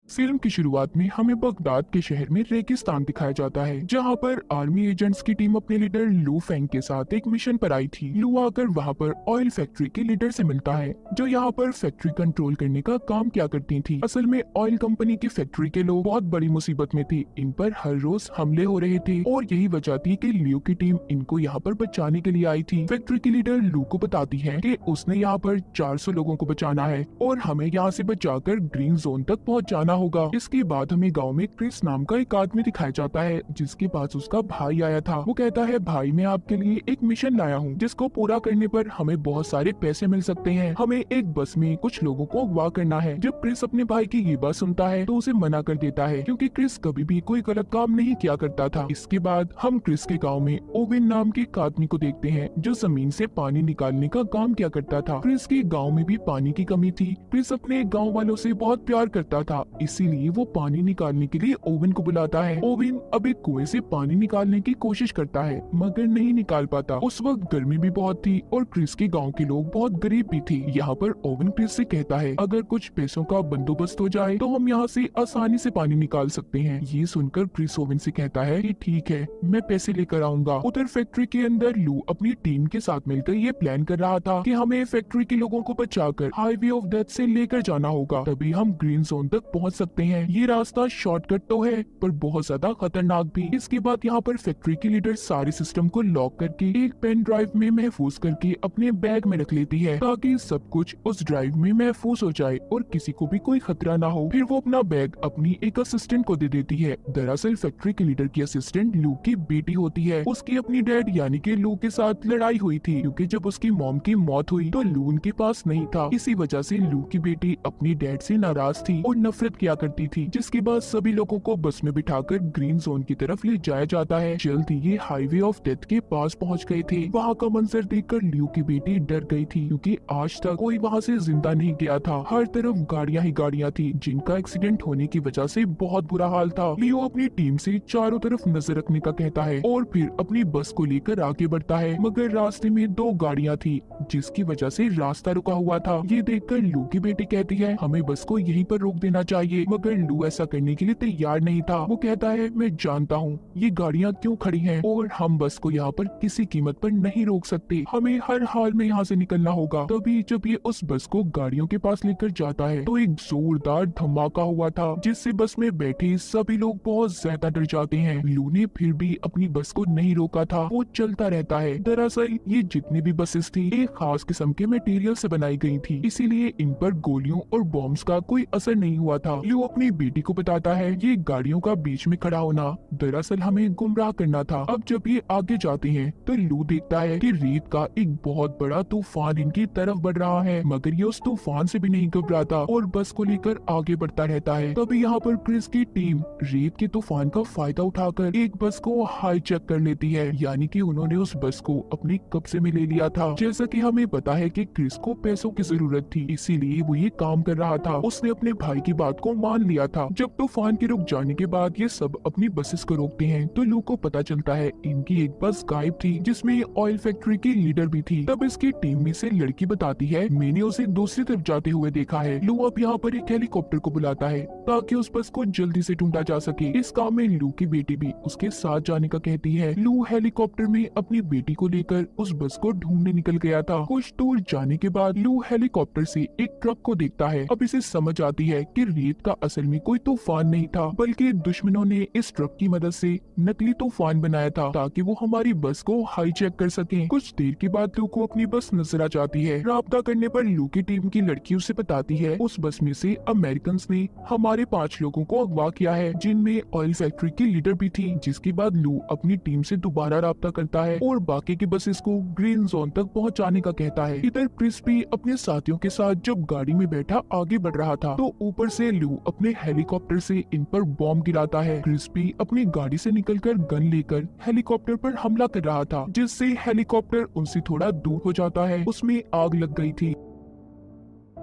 Film की शुरुआत में हमें बगदाद के शहर में रेगिस्तान दिखाया जाता है, जहां पर आर्मी एजेंट्स की टीम अपने लीडर लू फेंग के साथ एक मिशन पर आई थी। लू आकर वहां पर ऑयल फैक्ट्री के लीडर से मिलता है, जो यहाँ पर फैक्ट्री कंट्रोल करने का काम किया करती थी। असल में ऑयल कंपनी की फैक्ट्री के लोग बहुत बड़ी मुसीबत में थे। इन पर हर रोज हमले हो रहे थे और यही वजह थी कि लू की टीम इनको यहाँ पर बचाने के लिए आई थी। फैक्ट्री की लीडर लू को बताती है कि उसने यहाँ पर 400 लोगों को बचाना है और हमें यहाँ से बचाकर ग्रीन जोन तक पहुँच जाना होगा। इसके बाद हमें गांव में क्रिस नाम का एक आदमी दिखाया जाता है, जिसके पास उसका भाई आया था। वो कहता है, भाई मैं आपके लिए एक मिशन लाया हूँ, जिसको पूरा करने पर हमें बहुत सारे पैसे मिल सकते हैं। हमें एक बस में कुछ लोगों को अगवा करना है। जब क्रिस अपने भाई की ये बात सुनता है तो उसे मना कर देता है, क्योंकि क्रिस कभी भी कोई गलत काम नहीं किया करता था। इसके बाद हम क्रिस के गाँव में ओवेन नाम के एक आदमी को देखते हैं, जो जमीन से पानी निकालने का काम किया करता था। क्रिस के गाँव में भी पानी की कमी थी। क्रिस अपने गाँव वालों से बहुत प्यार करता था, इसीलिए वो पानी निकालने के लिए ओवेन को बुलाता है। ओवेन अब एक कुएं से पानी निकालने की कोशिश करता है, मगर नहीं निकाल पाता। उस वक्त गर्मी भी बहुत थी और क्रिस के गांव के लोग बहुत गरीब भी थे। यहाँ पर ओवेन क्रिस से कहता है, अगर कुछ पैसों का बंदोबस्त हो जाए तो हम यहाँ से आसानी से पानी निकाल सकते हैं। ये सुनकर क्रिस ओवेन से कहता है कि ठीक है, मैं पैसे लेकर आऊंगा। उधर फैक्ट्री के अंदर लू अपनी टीम के साथ मिलकर ये प्लान कर रहा था कि हमें फैक्ट्री के लोगों को बचाकर हाईवे ऑफ डेथ से लेकर जाना होगा, तभी हम ग्रीन जोन तक पहुँच सकते हैं। ये रास्ता शॉर्टकट तो है, पर बहुत ज्यादा खतरनाक भी। इसके बाद यहाँ पर फैक्ट्री की लीडर सारे सिस्टम को लॉक करके एक पेन ड्राइव में महफूज करके अपने बैग में रख लेती है, ताकि सब कुछ उस ड्राइव में महफूज हो जाए और किसी को भी कोई खतरा ना हो। फिर वो अपना बैग अपनी एक असिस्टेंट को दे देती है। दरअसल फैक्ट्री के लीडर की असिस्टेंट लू की बेटी होती है। उसकी अपनी डैड यानी कि लू के साथ लड़ाई हुई थी, क्योंकि जब उसकी मॉम की मौत हुई तो लू उनके पास नहीं था। इसी वजह से लू की बेटी अपनी डैड से नाराज थी और नफरत किया करती थी। जिसके बाद सभी लोगों को बस में बिठाकर ग्रीन जोन की तरफ ले जाया जाता है। जल्द ही ये हाईवे ऑफ डेथ के पास पहुंच गए थे। वहां का मंजर देखकर लू की बेटी डर गई थी, क्योंकि आज तक कोई वहां से जिंदा नहीं गया था। हर तरफ गाड़ियां ही गाड़ियां थी, जिनका एक्सीडेंट होने की वजह से बहुत बुरा हाल था। लियो अपनी टीम से चारों तरफ नजर रखने का कहता है और फिर अपनी बस को लेकर आगे बढ़ता है, मगर रास्ते में दो गाड़ियां थी, जिसकी वजह से रास्ता रुका हुआ था। ये देखकर लू की बेटी कहती है, हमें बस को यहीं पर रोक देना चाहिए, मगर लू ऐसा करने के लिए तैयार नहीं था। वो कहता है, मैं जानता हूँ ये गाड़ियाँ क्यों खड़ी हैं और हम बस को यहाँ पर किसी कीमत पर नहीं रोक सकते। हमें हर हाल में यहाँ से निकलना होगा। तभी जब ये उस बस को गाड़ियों के पास लेकर जाता है तो एक जोरदार धमाका हुआ था, जिससे बस में बैठे सभी लोग बहुत ज्यादा डर जाते हैं। लू ने फिर भी अपनी बस को नहीं रोका था, वो चलता रहता है। दरअसल ये जितनी भी बसेस थी एक खास किस्म के मटेरियल से बनाई गई थी, इसीलिए इन पर गोलियों और बॉम्ब्स का कोई असर नहीं हुआ था। लू अपनी बेटी को बताता है, ये गाड़ियों का बीच में खड़ा होना दरअसल हमें गुमराह करना था। अब जब ये आगे जाते हैं तो लू देखता है कि रेत का एक बहुत बड़ा तूफान इनकी तरफ बढ़ रहा है, मगर ये उस तूफान से भी नहीं घबराता और बस को लेकर आगे बढ़ता रहता है। तभी यहाँ पर क्रिस की टीम रेत के तूफान का फायदा उठाकर एक बस को हाईजैक कर लेती है, यानी कि उन्होंने उस बस को अपने कब्जे में ले लिया था। जैसा कि हमें पता है कि क्रिस को पैसों की जरूरत थी, इसीलिए वो ये काम कर रहा था। उसने अपने भाई की बात को मान लिया था। जब तूफान के रुक जाने के बाद ये सब अपनी बसेस को रोकते हैं तो लू को पता चलता है इनकी एक बस गायब थी, जिसमें ऑयल फैक्ट्री की लीडर भी थी। तब इसकी टीम में से लड़की बताती है, मैंने उसे दूसरी तरफ जाते हुए देखा है। लू अब यहाँ पर एक हेलीकॉप्टर को बुलाता है ताकि उस बस को जल्दी से ढूंढा जा सके। इस काम में लू की बेटी भी उसके साथ जाने का कहती है। लू हेलीकॉप्टर में अपनी बेटी को लेकर उस बस को ढूंढने निकल गया था। कुछ दूर जाने के बाद लू हेलीकॉप्टर से एक ट्रक को देखता है। अब इसे समझ आती है कि रेत का असल में कोई तूफान नहीं था, बल्कि दुश्मनों ने इस ट्रक की मदद से नकली तूफान बनाया था, ताकि वो हमारी बस को हाईजैक कर सकें। कुछ देर के बाद लू को अपनी बस नजर आ जाती है। राब्ता करने पर लू की टीम की लड़की उसे बताती है, उस बस में से अमेरिकन ने हमारे 5 लोगों को अगवा किया है, जिनमें ऑयल फैक्ट्री की लीडर भी थी। जिसके बाद लू अपनी टीम से दोबारा राब्ता करता है और बाकी की बसेस को ग्रीन जोन तक पहुंचाने का कहता है। इधर क्रिस भी अपने साथियों के साथ जब गाड़ी में बैठा आगे बढ़ रहा था तो ऊपर से लू अपने हेलीकॉप्टर से इन पर बॉम्ब गिराता है। क्रिस भी अपनी गाड़ी से निकलकर गन लेकर हेलीकॉप्टर पर हमला कर रहा था, जिससे हेलीकॉप्टर उनसे थोड़ा दूर हो जाता है। उसमें आग लग गई थी।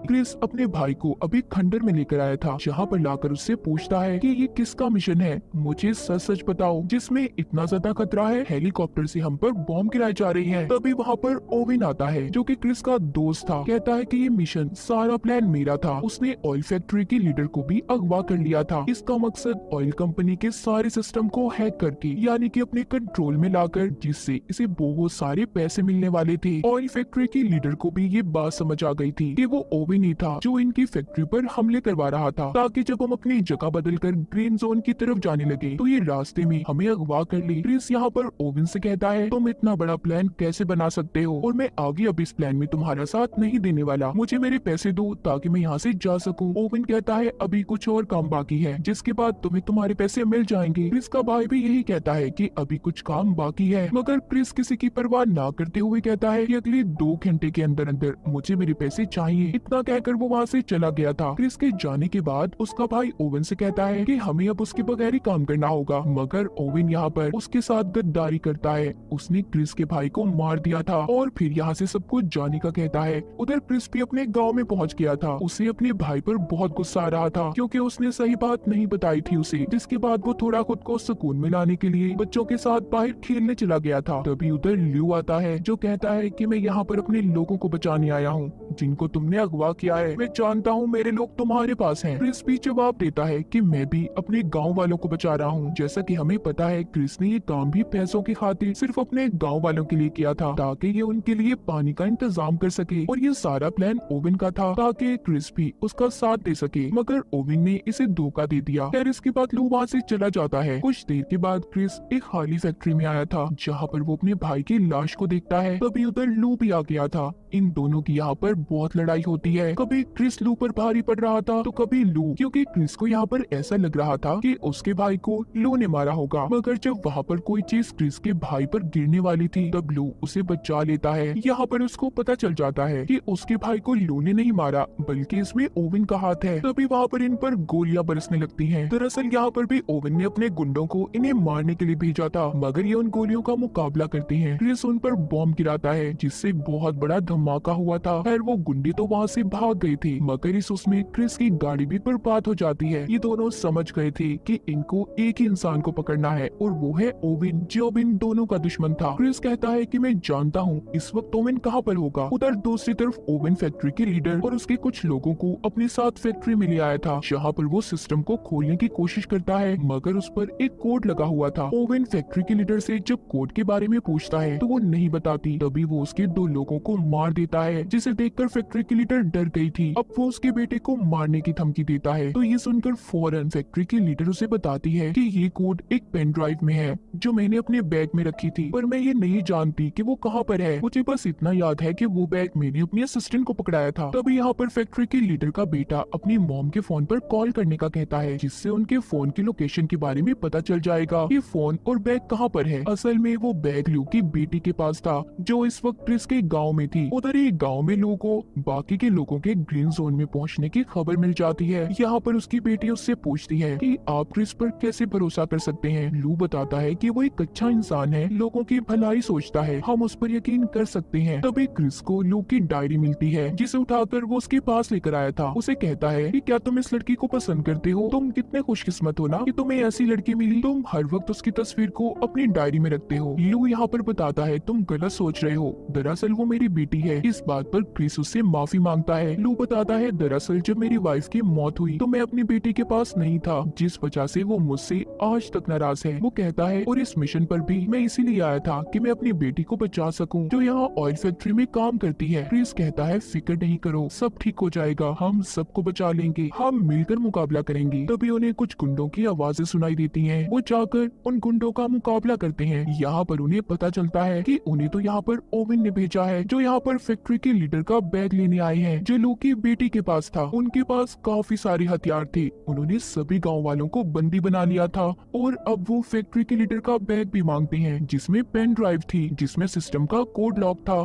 क्रिस अपने भाई को अभी खंडर में लेकर आया था, जहाँ पर लाकर उससे पूछता है कि ये किसका मिशन है, मुझे सच सच बताओ जिसमें इतना ज्यादा खतरा है, हेलीकॉप्टर से हम पर बॉम्ब गिराए जा रही है। तभी वहाँ पर ओविन आता है जो कि क्रिस का दोस्त था। कहता है कि ये मिशन सारा प्लान मेरा था, उसने ऑयल फैक्ट्री के लीडर को भी अगवा कर लिया था। इसका मकसद ऑयल कंपनी के सारे सिस्टम को हैक करके यानी कि अपने कंट्रोल में लाकर, जिससे इसे बहुत सारे पैसे मिलने वाले थे। ऑयल फैक्ट्री के लीडर को भी ये बात समझ आ गई थी कि वो ओविन ही था जो इनकी फैक्ट्री पर हमले करवा रहा था, ताकि जब हम अपनी जगह बदलकर ग्रीन जोन की तरफ जाने लगे तो ये रास्ते में हमें अगवा कर ले। क्रिस यहाँ पर ओविन से कहता है तुम इतना बड़ा प्लान कैसे बना सकते हो, और मैं आगे अब इस प्लान में तुम्हारा साथ नहीं देने वाला, मुझे मेरे पैसे दो ताकि मैं यहाँ से जा सकूं। ओविन कहता है अभी कुछ और काम बाकी है, जिसके बाद तुम्हें तुम्हारे पैसे मिल जाएंगे। क्रिस का भाई भी यही कहता है कि अभी कुछ काम बाकी है, मगर क्रिस किसी की परवाह ना करते हुए कहता है कि अगले 2 घंटे के अंदर अंदर मुझे मेरे पैसे चाहिए। इतना कहकर वो वहाँ से चला गया था। क्रिस के जाने के बाद उसका भाई ओविन से कहता है कि हमें अब उसके बगैर ही काम करना होगा, मगर ओविन यहाँ पर उसके साथ गद्दारी करता है। उसने क्रिस के भाई को मार दिया था और फिर यहाँ से सब कुछ जाने का कहता है। उधर क्रिस भी अपने गांव में पहुँच गया था। उसे अपने भाई पर बहुत गुस्सा आ रहा था क्योंकि उसने सही बात नहीं बताई थी उसे, जिसके बाद वो थोड़ा खुद को सुकून में लाने के लिए बच्चों के साथ बाहर खेलने चला गया था। तभी उधर ल्यू आता है जो कहता है कि मैं यहाँ पर अपने लोगों को बचाने आया हूँ जिनको तुमने अगवा किया है। मैं जानता हूँ मेरे लोग तुम्हारे पास हैं। क्रिस भी जवाब देता है कि मैं भी अपने गांव वालों को बचा रहा हूँ। जैसा कि हमें पता है क्रिस ने ये काम भी पैसों की खातिर सिर्फ अपने गांव वालों के लिए किया था, ताकि ये उनके लिए पानी का इंतजाम कर सके, और ये सारा प्लान ओविन का था ताकि क्रिस भी उसका साथ दे सके, मगर ओविन ने इसे धोखा दे दिया। फिर इसके बाद लू वहाँ से चला जाता है। कुछ देर के बाद क्रिस एक खाली फैक्ट्री में आया था जहाँ पर वो अपने भाई की लाश को देखता है। तभी उधर लू भी आ गया था। इन दोनों की यहाँ पर बहुत लड़ाई होती है। कभी क्रिस लू पर भारी पड़ रहा था तो कभी लू, क्योंकि क्रिस को यहाँ पर ऐसा लग रहा था कि उसके भाई को लू ने मारा होगा, मगर जब वहाँ पर कोई चीज क्रिस के भाई पर गिरने वाली थी तब लू उसे बचा लेता है। यहाँ पर उसको पता चल जाता है कि उसके भाई को लू ने नहीं मारा बल्कि इसमें ओविन का हाथ है। तभी वहाँ पर इन पर गोलियां बरसने लगती हैं। दरअसल यहाँ पर भी ओविन ने अपने गुंडों को इन्हें मारने के लिए भेजा था, मगर ये उन गोलियों का मुकाबला करते हैं। क्रिस उन पर बॉम्ब गिराता है जिससे बहुत बड़ा धमाका हुआ था। खैर वो गुंडे तो वहाँ से भाग गए थे, मगर इस उसमें क्रिस की गाड़ी भी बर्बाद हो जाती है। ये दोनों समझ गए थे कि इनको एक ही इंसान को पकड़ना है और वो है ओविन, जो इन दोनों का दुश्मन था। क्रिस कहता है कि मैं जानता हूँ इस वक्त ओविन कहाँ पर होगा। उधर दूसरी तरफ ओविन फैक्ट्री के लीडर और उसके कुछ लोगों को अपने साथ फैक्ट्री में ले आया था, जहाँ पर वो सिस्टम को खोलने की कोशिश करता है, मगर उस पर एक कोड लगा हुआ था। ओविन फैक्ट्री के लीडर से जब कोड के बारे में पूछता है तो वो नहीं बताती। तभी वो उसके 2 लोगों को मार देता है, जिसे देखकर फैक्ट्री की लीडर डर गई थी। अब वो उसके बेटे को मारने की धमकी देता है। तो ये सुनकर फौरन फैक्ट्री की लीडर उसे बताती है कि ये कोड एक पेन ड्राइव में है जो मैंने अपने बैग में रखी थी, पर मैं ये नहीं जानती कि वो कहाँ पर है। मुझे बस इतना याद है कि वो बैग मैंने अपनी असिस्टेंट को पकड़ाया था। तभी यहाँ पर फैक्ट्री के लीडर का बेटा अपनी मॉम के फोन पर कॉल करने का कहता है, जिससे उनके फोन की लोकेशन के बारे में पता चल जाएगा कि फोन और बैग कहाँ पर है। असल में वो बैग लू की बेटी के पास था जो इस वक्त क्रिस के गाँव में थी। उधर ही गाँव में लू को बाकी के लोगों के ग्रीन जोन में पहुँचने की खबर मिल जाती है। यहाँ पर उसकी बेटी उससे पूछती है कि आप क्रिस पर कैसे भरोसा कर सकते हैं। लू बताता है कि वो एक अच्छा इंसान है, लोगों की भलाई सोचता है, हम उस पर यकीन कर सकते हैं। तभी क्रिस को लू की डायरी मिलती है जिसे उठाकर वो उसके पास लेकर आया था। उसे कहता है कि क्या तुम इस लड़की को पसंद करते हो, तुम कितने खुशकिस्मत हो ना कि तुम्हें ऐसी लड़की मिली, तुम हर वक्त उसकी तस्वीर को अपनी डायरी में रखते हो। लू यहाँ पर बताता है तुम गलत सोच रहे हो, दरअसल वो मेरी बेटी है। इस बात पर क्रिस उससे माफी मांगता है। लू बताता है दरअसल जब मेरी वाइफ की मौत हुई तो मैं अपनी बेटी के पास नहीं था, जिस वजह से वो मुझसे आज तक नाराज है। वो कहता है और इस मिशन पर भी मैं इसीलिए आया था कि मैं अपनी बेटी को बचा सकूं जो यहाँ ऑयल फैक्ट्री में काम करती है। क्रिस कहता है फिक्र नहीं करो, सब ठीक हो जाएगा, हम सबको बचा लेंगे, हम मिलकर मुकाबला करेंगे। तभी उन्हें कुछ गुंडों की आवाजें सुनाई देती हैं। वो जाकर उन गुंडों का मुकाबला करते हैं। यहाँ पर उन्हें पता चलता है कि उन्हें तो यहाँ पर ओविन ने भेजा है जो यहाँ पर फैक्ट्री के लीडर का बैग लेने आए हैं जो लू की बेटी के पास था। उनके पास काफी सारे हथियार थे। उन्होंने सभी गाँव वालों को बंदी बना लिया था और अब वो फैक्ट्री के लीडर का बैग भी मांगते हैं जिसमें पेन ड्राइव थी जिसमें सिस्टम का कोड लॉक था।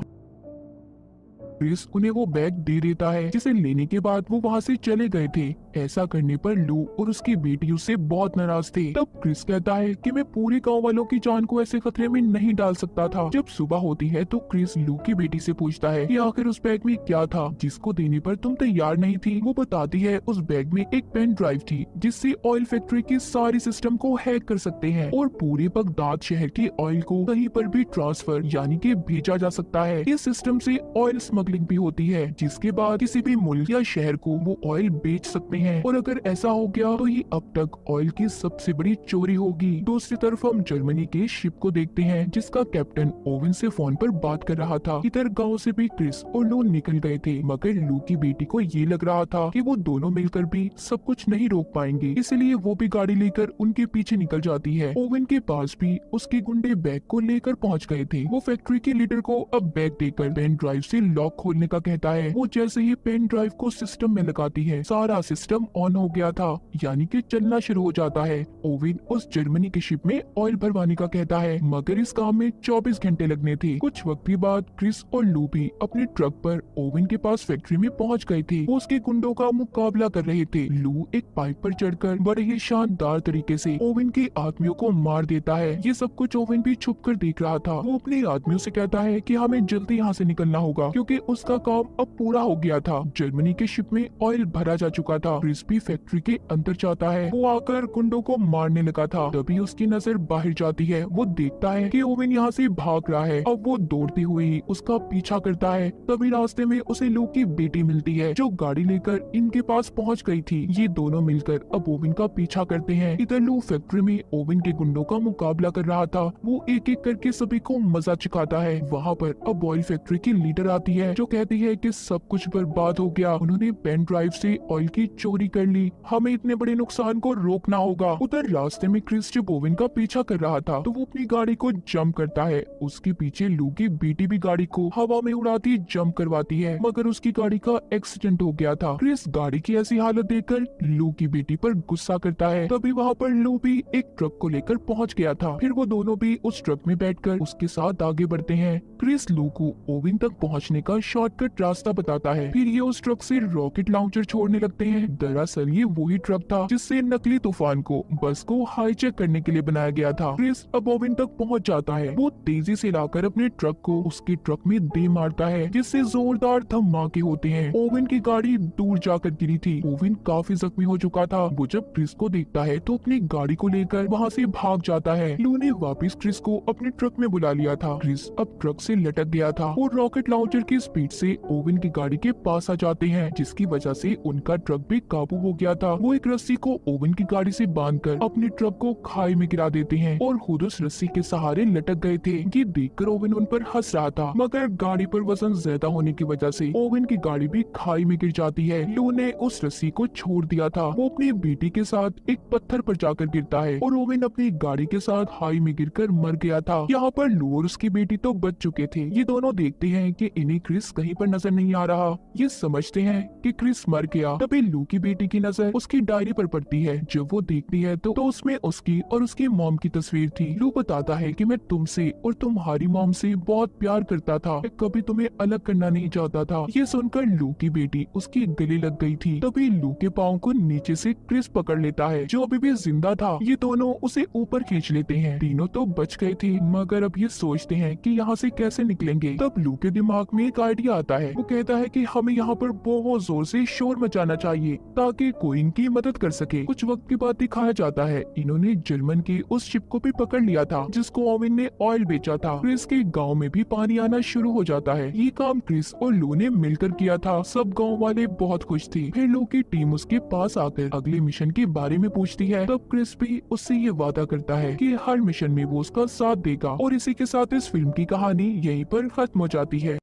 क्रिस उन्हें वो बैग दे देता है, जिसे लेने के बाद वो वहाँ से चले गए थे। ऐसा करने पर लू और उसकी बेटी उससे बहुत नाराज थे। तब क्रिस कहता है कि मैं पूरे गांव वालों की जान को ऐसे खतरे में नहीं डाल सकता था। जब सुबह होती है तो क्रिस लू की बेटी से पूछता है कि आखिर उस बैग में क्या था जिसको देने पर तुम तैयार नहीं थी। वो बताती है उस बैग में एक पेन ड्राइव थी, जिससे ऑयल फैक्ट्री की सारी सिस्टम को हैक कर सकते हैं और पूरे बगदाद शहर की ऑयल को कहीं पर भी ट्रांसफर यानी कि भेजा जा सकता है। इस सिस्टम से ऑयल स्मगलिंग भी होती है, जिसके बाद किसी भी मुल्क या शहर को वो ऑयल बेच सकते हैं, और अगर ऐसा हो गया तो ये अब तक ऑयल की सबसे बड़ी चोरी होगी। दूसरी तरफ हम जर्मनी के शिप को देखते हैं, जिसका कैप्टन ओवन से फोन पर बात कर रहा था। इधर गांव से भी क्रिस और लू निकल गए थे, मगर लू की बेटी को ये लग रहा था कि वो दोनों मिलकर भी सब कुछ नहीं रोक पाएंगे, इसलिए वो भी गाड़ी लेकर उनके पीछे निकल जाती है। ओवन के पास भी उसके गुंडे बैग को लेकर पहुंच गए थे। वो फैक्ट्री के लीडर को अब बैग देकर पेन ड्राइव से लॉक खोलने का कहता है। वो जैसे ही पेन ड्राइव को सिस्टम में लगाती है, सारा सिस्टम ऑन हो गया था, यानी कि चलना शुरू हो जाता है। ओवन उस जर्मनी के शिप में ऑयल भरवाने का कहता है, मगर इस काम में 24 घंटे लगने थे। कुछ वक्त के बाद क्रिस और लू भी अपने ट्रक पर ओवन के पास फैक्ट्री में पहुंच गए थे। वो उसके गुंडों का मुकाबला कर रहे थे। लू एक पाइप पर चढ़कर बड़े ही शानदार तरीके से ओवन के आदमियों को मार देता है। ये सब कुछ ओवन भी छुप कर देख रहा था। वो अपने आदमियों से कहता है कि हमें जल्दी यहाँ से निकलना होगा, क्योंकि उसका काम अब पूरा हो गया था। जर्मनी के शिप में ऑयल भरा जा चुका था। क्रिस भी फैक्ट्री के अंदर जाता है। वो आकर गुंडों को मारने लगा था, तभी उसकी नजर बाहर जाती है। वो देखता है कि ओवन यहाँ से भाग रहा है। अब वो दौड़ते हुए उसका पीछा करता है। तभी रास्ते में उसे लू की बेटी मिलती है, जो गाड़ी लेकर इनके पास पहुँच गई थी। ये दोनों मिलकर अब ओवन का पीछा करते हैं। इधर लू फैक्ट्री में ओवन के गुंडों का मुकाबला कर रहा था। वो एक एक करके सभी को मजा चुकाता है। वहाँ पर अब ऑयल फैक्ट्री की लीडर आती है, जो कहती है कि सब कुछ बर्बाद हो गया, उन्होंने पेन ड्राइव से ऑयल की चोरी कर ली, हमें इतने बड़े नुकसान को रोकना होगा। उधर रास्ते में क्रिस जब ओवन का पीछा कर रहा था, तो वो अपनी गाड़ी को जंप करता है। उसके पीछे लू की बेटी भी गाड़ी को हवा में उड़ाती जंप करवाती है, मगर उसकी गाड़ी का एक्सीडेंट हो गया था। क्रिस गाड़ी की ऐसी हालत देखकर लू की बेटी पर गुस्सा करता है। तभी वहाँ पर लू भी एक ट्रक को लेकर पहुँच गया था। फिर वो दोनों भी उस ट्रक में बैठकर उसके साथ आगे बढ़ते हैं। क्रिस लू को ओवन तक पहुँचने का शॉर्टकट रास्ता बताता है। फिर ये उस ट्रक से रॉकेट लॉन्चर छोड़ने लगते हैं। दरअसल ये वही ट्रक था जिससे नकली तूफान को बस को हाईजैक करने के लिए बनाया गया था। क्रिस अब ओवन तक पहुँच जाता है। वो तेजी से लाकर अपने ट्रक को उसके ट्रक में दे मारता है, जिससे जोरदार धमाके होते हैं। ओवन की गाड़ी दूर जाकर गिरी थी। ओवन काफी जख्मी हो चुका था। वो जब क्रिस को देखता है तो अपनी गाड़ी को लेकर वहाँ से भाग जाता है। लू ने वापस क्रिस को अपने ट्रक में बुला लिया था। क्रिस अब ट्रक से लटक गया था। वो रॉकेट लॉन्चर की स्पीड से ओवन की गाड़ी के पास आ जाते हैं, जिसकी वजह से उनका ट्रक भी काबू हो गया था। वो एक रस्सी को ओवन की गाड़ी से बांधकर अपने ट्रक को खाई में गिरा देते हैं और खुद उस रस्सी के सहारे लटक गए थे। ये देखकर ओवन उन पर हंस रहा था, मगर गाड़ी पर वजन ज्यादा होने की वजह से ओवन की गाड़ी भी खाई में गिर जाती है। लू ने उस रस्सी को छोड़ दिया था। वो अपनी बेटी के साथ एक पत्थर पर जाकर गिरता है और ओवन अपनी गाड़ी के साथ खाई में गिरकर मर गया था। यहाँ पर लू और उसकी बेटी तो बच चुके थे। ये दोनों देखते हैं कि इन्हें क्रिस कहीं पर नजर नहीं आ रहा। ये समझते हैं कि क्रिस मर गया। तभी लू की बेटी की नजर उसकी डायरी पर पड़ती है। जब वो देखती है तो उसमें उसकी और उसकी मॉम की तस्वीर थी। लू बताता है कि मैं तुमसे और तुम्हारी मॉम से बहुत प्यार करता था, मैं कभी तुम्हें अलग करना नहीं चाहता था। ये सुनकर लू की बेटी उसकी गले लग गई थी। तभी लू के पाँव को नीचे से क्रिस पकड़ लेता है, जो अभी भी जिंदा था। ये दोनों उसे ऊपर खींच लेते हैं। तीनों तो बच गए थे, मगर अब ये सोचते हैं कि यहाँ से कैसे निकलेंगे। तब लू के दिमाग में एक आइडिया आता है। वो कहता है कि हमें यहाँ पर बहुत जोर से शोर मचाना चाहिए ताकि कोई इनकी मदद कर सके। कुछ वक्त के बाद दिखाया जाता है इन्होंने जर्मन की उस शिप को भी पकड़ लिया था, जिसको ओवन ने ऑयल बेचा था। क्रिस के गाँव में भी पानी आना शुरू हो जाता है। ये काम क्रिस और लू ने मिलकर किया था। सब गाँव वाले बहुत खुश थे। फिर लू की टीम उसके पास आकर अगले मिशन के बारे में पूछती है। तब क्रिस भी उससे ये वादा करता है कि हर मिशन में वो उसका साथ देगा। और इसी के साथ इस फिल्म की कहानी यहीं पर खत्म हो जाती है।